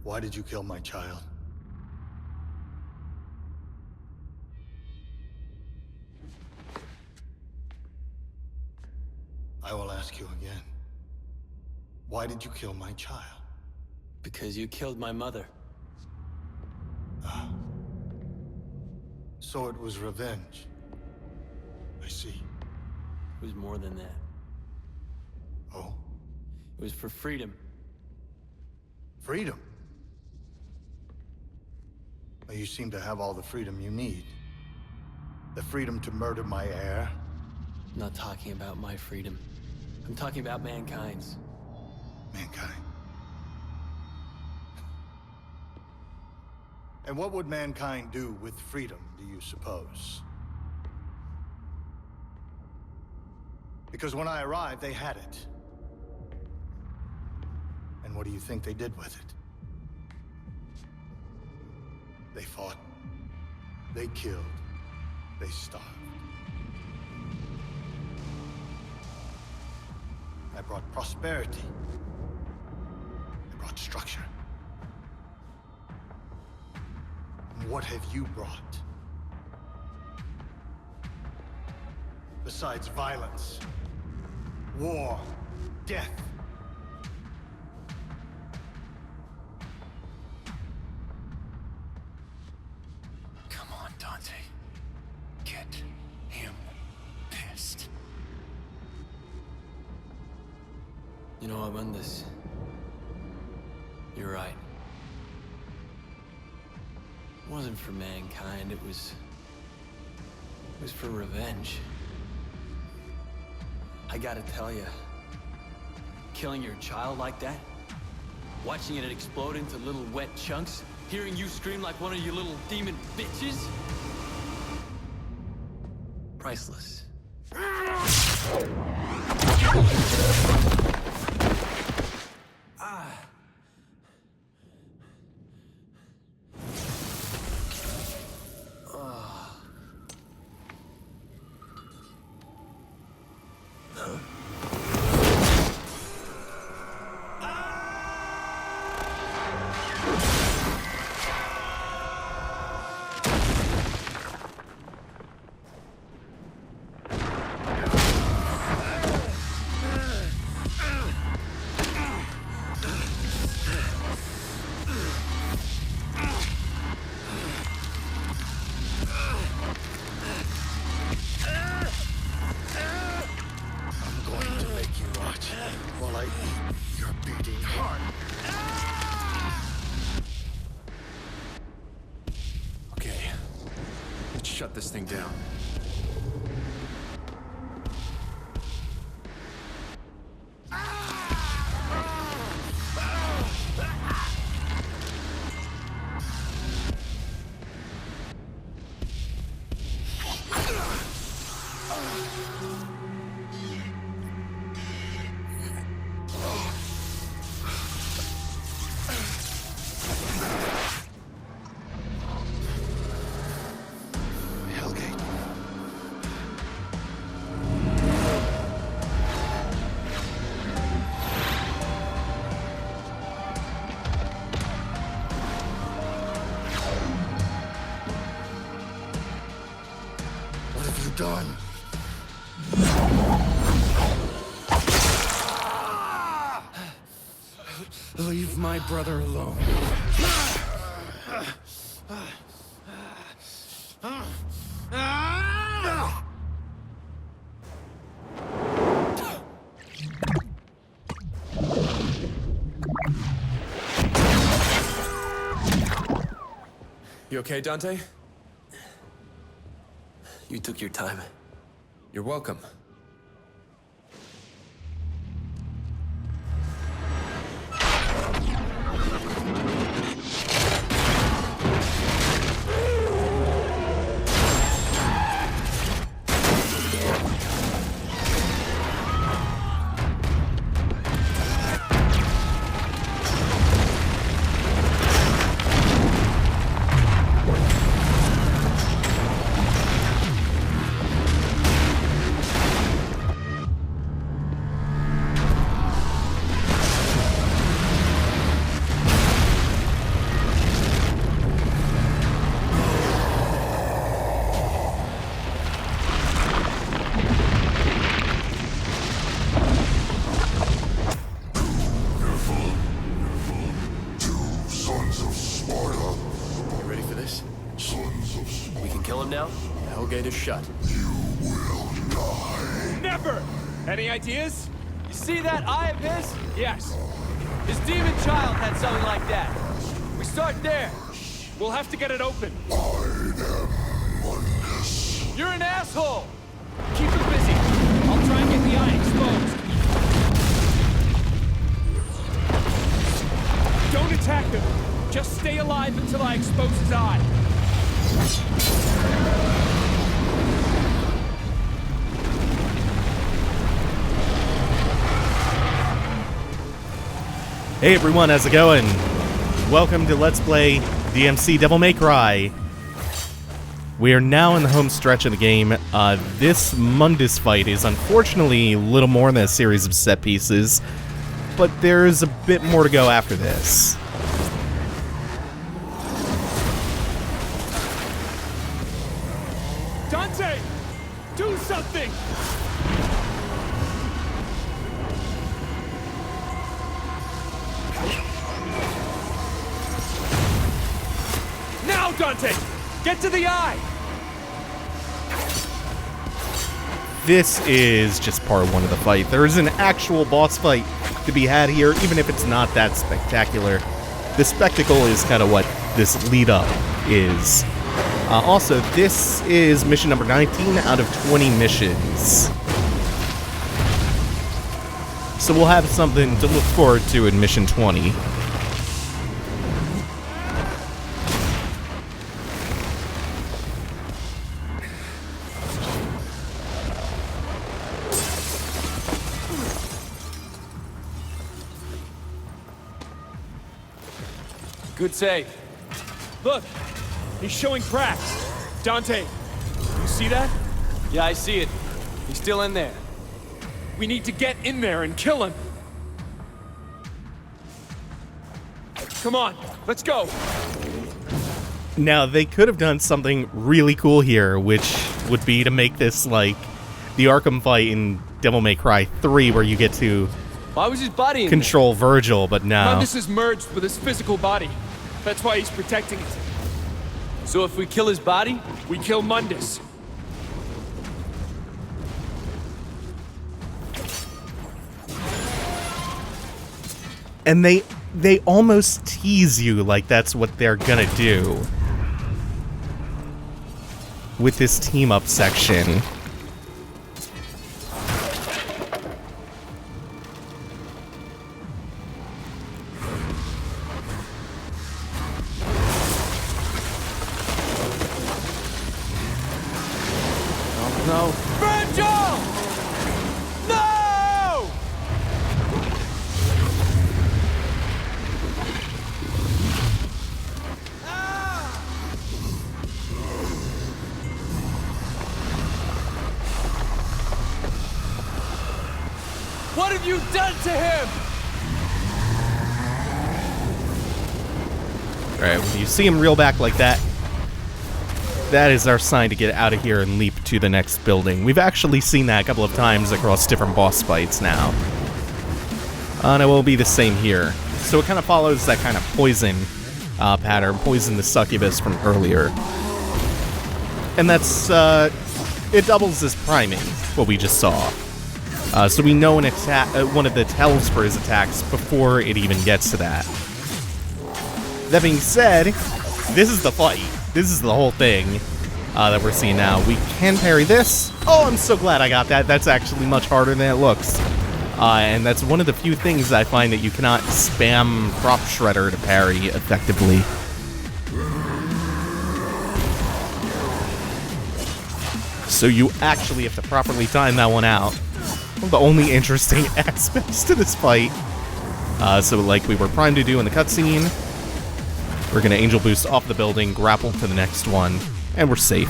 Why did you kill my child? I will ask you again. Why did you kill my child? Because you killed my mother. Ah. So it was revenge. I see. It was more than that. Oh? It was for freedom. Freedom? Well, you seem to have all the freedom you need. The freedom to murder my heir. I'm not talking about my freedom. I'm talking about mankind's. Mankind. And what would mankind do with freedom, do you suppose? Because when I arrived, they had it. And what do you think they did with it? They fought. They killed. They starved. I brought prosperity. I brought structure. And what have you brought? Besides violence, war, death. Come on, Dante. Get him pissed. You know, Mundus, you're right. It wasn't for mankind, it was for revenge. I gotta tell you, killing your child like that, watching it explode into little wet chunks, hearing you scream like one of you little demon bitches, priceless. Shut this thing down. Done. Leave my brother alone. You okay, Dante? You took your time. You're welcome. kill him now? Hellgate is shut. Never! Any ideas? You see that eye of his? Yes. His demon child had something like that. We start there. We'll have to get it open. You're an asshole! Keep him busy. I'll try and get the eye exposed. Don't attack him. Just stay alive until I expose his eye. Hey everyone, how's it going? Welcome to Let's Play DmC Devil May Cry. We are now in the home stretch of the game. This Mundus fight is unfortunately a little more than a series of set pieces, but there's a bit more to go after this. Dante! Do something! Now, Dante! Get to the eye! This is just part one of the fight. There is an actual boss fight to be had here, even if it's not that spectacular. The spectacle is kind of what this lead up is. Also, this is mission number 19 out of 20 missions. So we'll have something to look forward to in mission 20. Good save. Look! He's showing cracks. Dante, you see that? Yeah, I see it. He's still in there. We need to get in there and kill him. Come on, let's go. Now, they could have done something really cool here, which would be to make this like the Arkham fight in Devil May Cry 3, where you get to Why was his body in control Virgil, but no. Mundus is merged with his physical body. That's why he's protecting it. there? So if we kill his body? We kill Mundus. And they almost tease you like that's what they're gonna do with this team up section. No. Virgil! No! What have you done to him? Alright, when you see him reel back like that, that is our sign to get out of here and leap to the next building. We've actually seen that a couple of times across different boss fights now. And it will be the same here. So it kind of follows that kind of poison pattern, poison the succubus from earlier. And that's, it doubles as priming, what we just saw. So we know an attack, one of the tells for his attacks before it even gets to that. That being said, this is the fight. This is the whole thing that we're seeing now. We can parry this. Oh, I'm so glad I got that. That's actually much harder than it looks. And that's one of the few things I find that you cannot spam Prop Shredder to parry effectively. So you actually have to properly time that one out. One of the only interesting aspects to this fight. So like we were primed to do in the cutscene, we're going to Angel Boost off the building, grapple to the next one, and we're safe.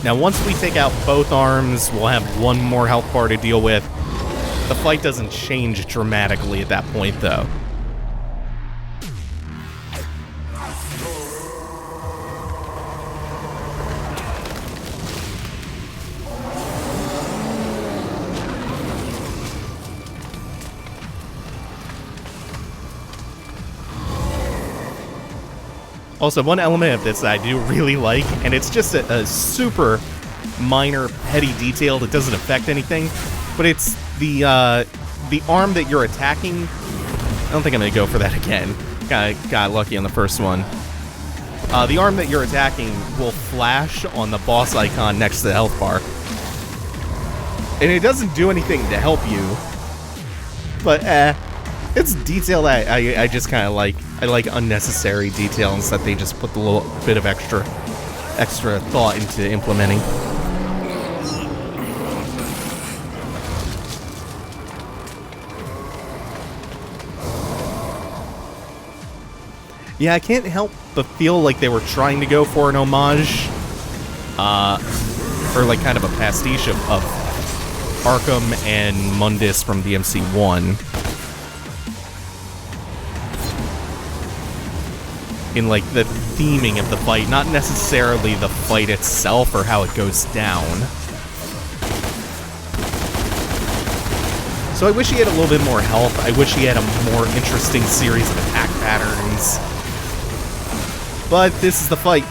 Now, once we take out both arms, we'll have one more health bar to deal with. The fight doesn't change dramatically at that point, though. Also, one element of this that I do really like, and it's just a super minor, petty detail that doesn't affect anything, but it's the arm that you're attacking. I don't think I'm going to go for that again. Got lucky on the first one. The arm that you're attacking will flash on the boss icon next to the health bar. And it doesn't do anything to help you, but it's detail that I just kind of like. I like unnecessary details that they just put a little bit of extra thought into implementing. Yeah, I can't help but feel like they were trying to go for an homage, or like kind of a pastiche of Arkham and Mundus from DmC 1. In like the theming of the fight, not necessarily the fight itself or how it goes down. So I wish he had a little bit more health. I wish he had a more interesting series of attack patterns. But this is the fight.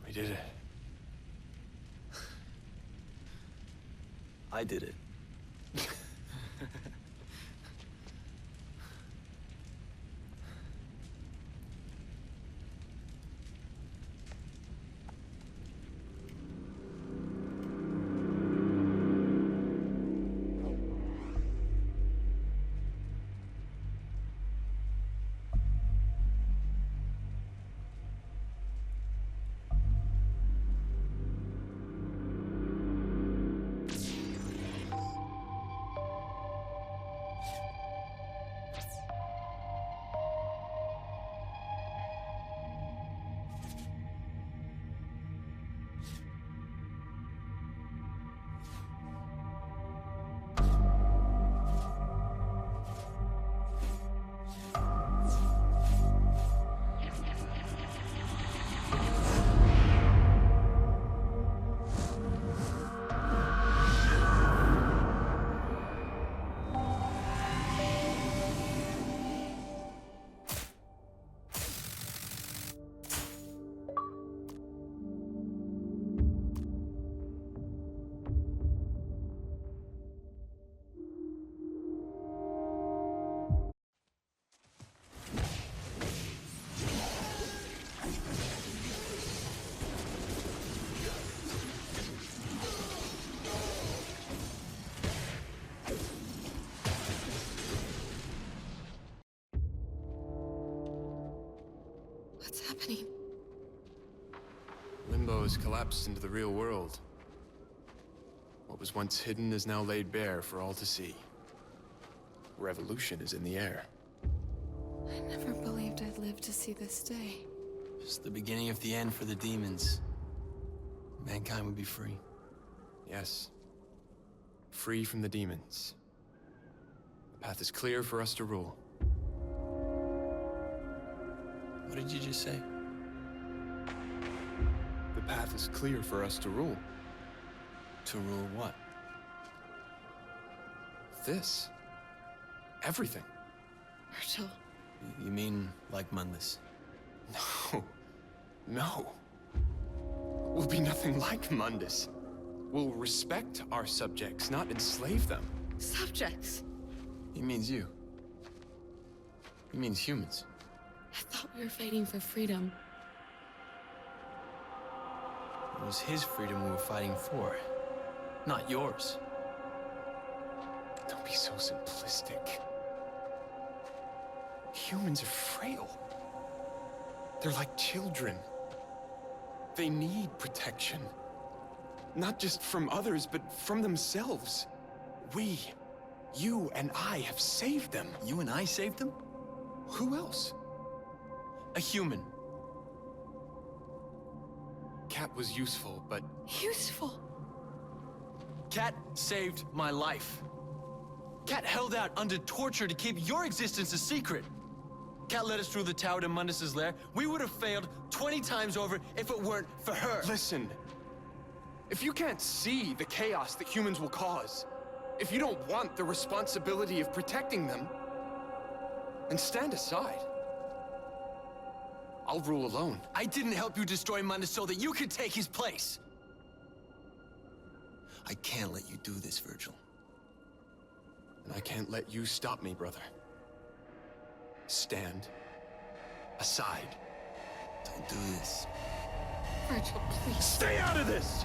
We did it. I did it. What's happening? Limbo has collapsed into the real world. What was once hidden is now laid bare for all to see. Revolution is in the air. I never believed I'd live to see this day. It's the beginning of the end for the demons. Mankind would be free. Yes. Free from the demons. The path is clear for us to rule. What did you just say? The path is clear for us to rule. To rule what? This. Everything. Virgil. You mean like Mundus? No. No. We'll be nothing like Mundus. We'll respect our subjects, not enslave them. Subjects. He means you. He means humans. I thought we were fighting for freedom. It was his freedom we were fighting for, not yours. Don't be so simplistic. humans are frail. They're like children. They need protection. Not just from others, but from themselves. We, you and I, have saved them. You and I saved them? Who else? A human. Cat was useful, but Useful. Cat saved my life. Cat held out under torture to keep your existence a secret. Cat led us through the tower to Mundus' lair. We would have failed 20 times over if it weren't for her. listen. If you can't see the chaos that humans will cause, if you don't want the responsibility of protecting them, then stand aside. I'll rule alone. I didn't help you destroy Mundus so that you could take his place. I can't let you do this, Virgil. And I can't let you stop me, brother. Stand aside. Don't do this. Virgil, please. Stay out of this!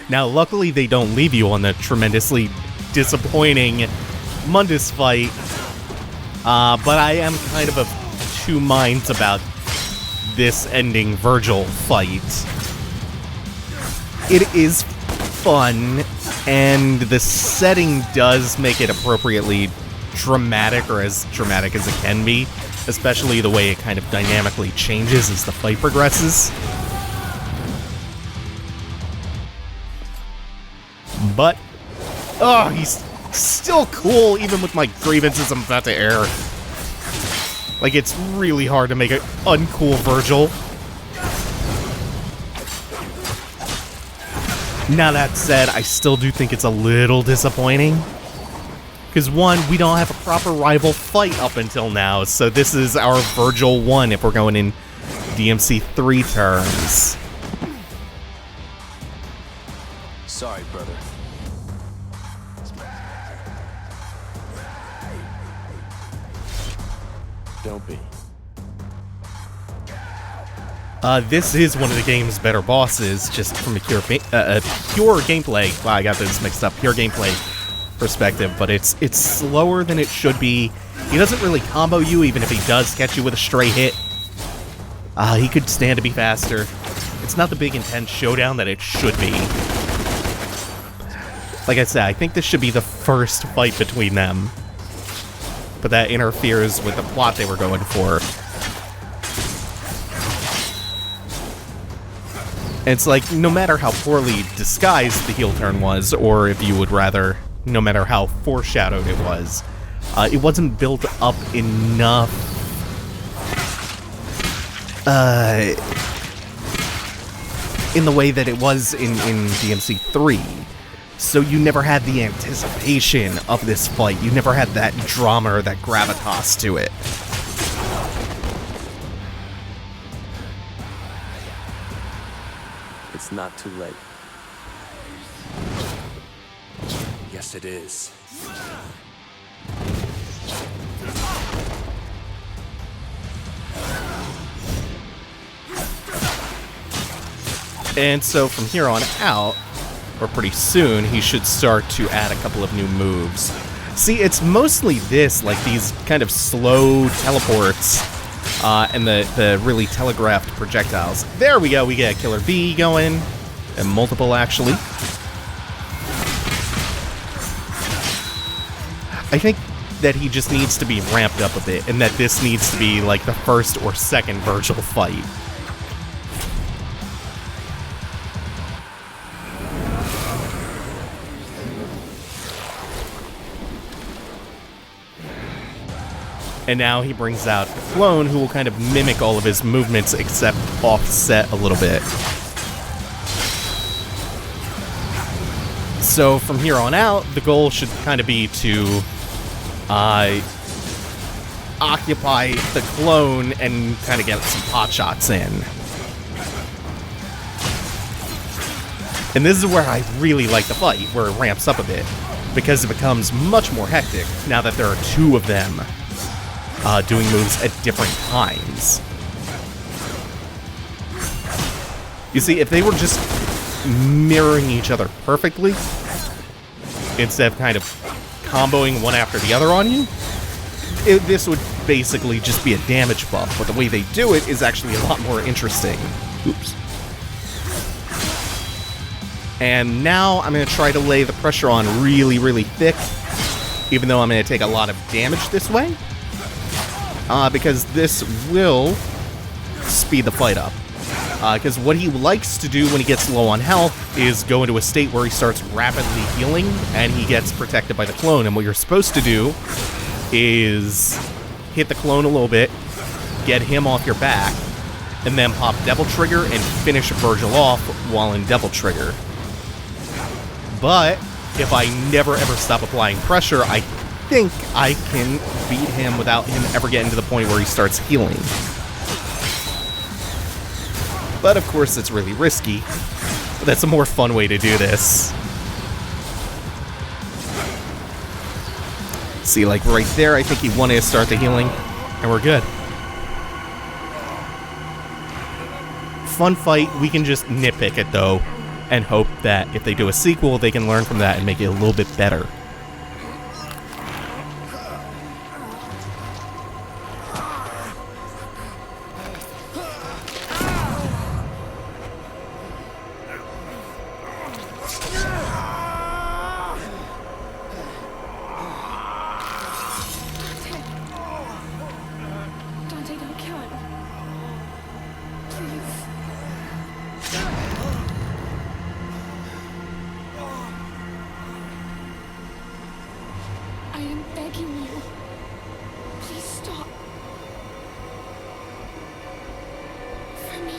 Now, luckily, they don't leave you on the tremendously disappointing Mundus fight, but I am kind of of two minds about this ending Virgil fight. It is fun, and the setting does make it appropriately dramatic, or as dramatic as it can be, especially the way it kind of dynamically changes as the fight progresses. But, oh, he's still cool even with my grievances I'm about to air. Like, it's really hard to make an uncool Virgil. Now that said, I still do think it's a little disappointing. Because one, we don't have a proper rival fight up until now, so this is our Virgil 1 if we're going in DmC 3 terms. Sorry, brother. Don't be. This is one of the game's better bosses, just from a pure gameplay. Wow, I got this mixed up. Pure gameplay perspective, but it's slower than it should be. He doesn't really combo you, even if he does catch you with a stray hit. He could stand to be faster. It's not the big intense showdown that it should be. Like I said, I think this should be the first fight between them. But that interferes with the plot they were going for. And it's like, no matter how poorly disguised the heel turn was, or if you would rather, no matter how foreshadowed it wasn't built up enough in the way that it was in DmC 3. So you never had the anticipation of this fight. You never had that drama or that gravitas to it. It's not too late. Yes, it is. And so from here on out, or pretty soon, he should start to add a couple of new moves. See, it's mostly this, like these kind of slow teleports, and the really telegraphed projectiles. There we go, we get Killer B going. And multiple, actually. I think that he just needs to be ramped up a bit, and that this needs to be like the first or second Virgil fight. And now he brings out the clone, who will kind of mimic all of his movements except offset a little bit. So from here on out, the goal should kind of be to occupy the clone and kind of get some pot shots in. And this is where I really like the fight, where it ramps up a bit, because it becomes much more hectic now that there are two of them doing moves at different times. You see, if they were just mirroring each other perfectly, instead of kind of comboing one after the other on you, this would basically just be a damage buff, but the way they do it is actually a lot more interesting. Oops. And now I'm going to try to lay the pressure on really, really thick, even though I'm going to take a lot of damage this way, because this will speed the fight up. Because what he likes to do when he gets low on health is go into a state where he starts rapidly healing, and he gets protected by the clone. And what you're supposed to do is hit the clone a little bit, get him off your back, and then pop Devil Trigger and finish Virgil off while in Devil Trigger. But if I never ever stop applying pressure, I think I can beat him without him ever getting to the point where he starts healing. But of course it's really risky. But that's a more fun way to do this. See, like right there, I think he wanted to start the healing, and we're good. Fun fight. We can just nitpick it though, and hope that if they do a sequel, they can learn from that and make it a little bit better. Dante, don't kill him. Please. I am begging you. Please stop. For me.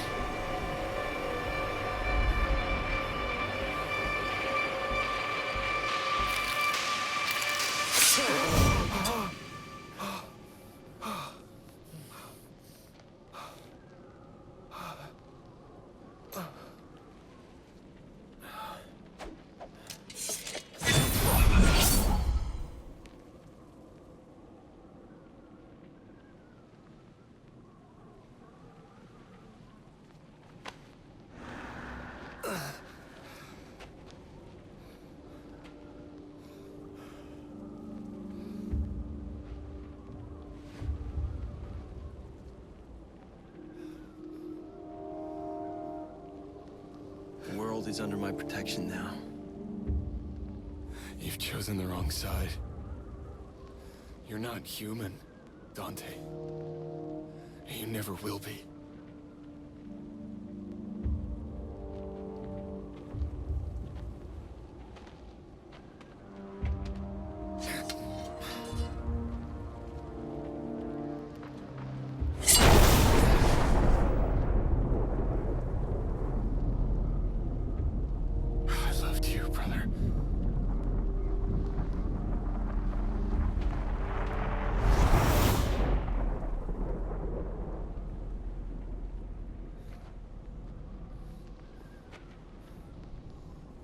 The world is under my protection now. You've chosen the wrong side. You're not human, Dante. You never will be. I loved you, brother.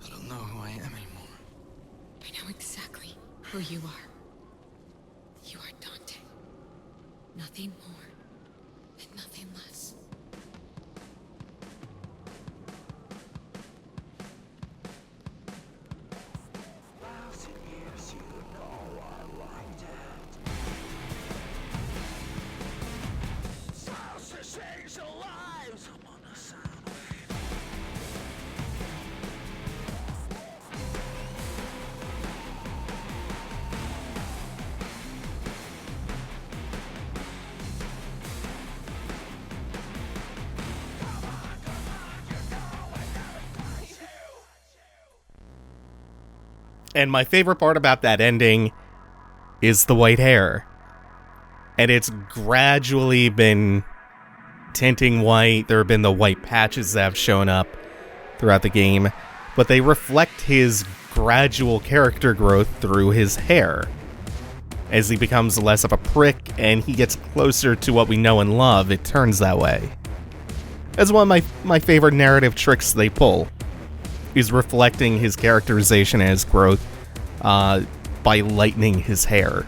I don't know who I am anymore. I know exactly who you are. You are Dante. Nothing more and nothing less. And my favorite part about that ending is the white hair. And it's gradually been tinting white. There have been the white patches that have shown up throughout the game, but they reflect his gradual character growth through his hair. As he becomes less of a prick and he gets closer to what we know and love, it turns that way. That's one of my favorite narrative tricks they pull, is reflecting his characterization as growth by lightening his hair.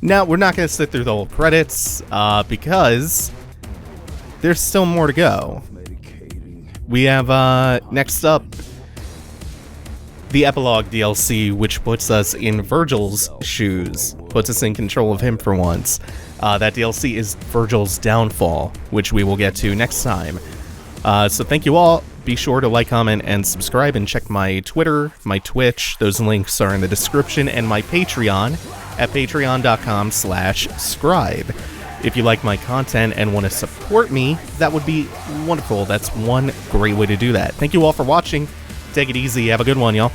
Now, we're not going to sit through the whole credits, because there's still more to go. We have, next up, the Epilogue DLC, which puts us in Virgil's shoes, puts us in control of him for once. That DLC is Virgil's Downfall, which we will get to next time. So thank you all. Be sure to like, comment, and subscribe, and check my Twitter, my Twitch. Those links are in the description, and my Patreon at patreon.com/scribe. If you like my content and want to support me, that would be wonderful. That's one great way to do that. Thank you all for watching. Take it easy. Have a good one, y'all.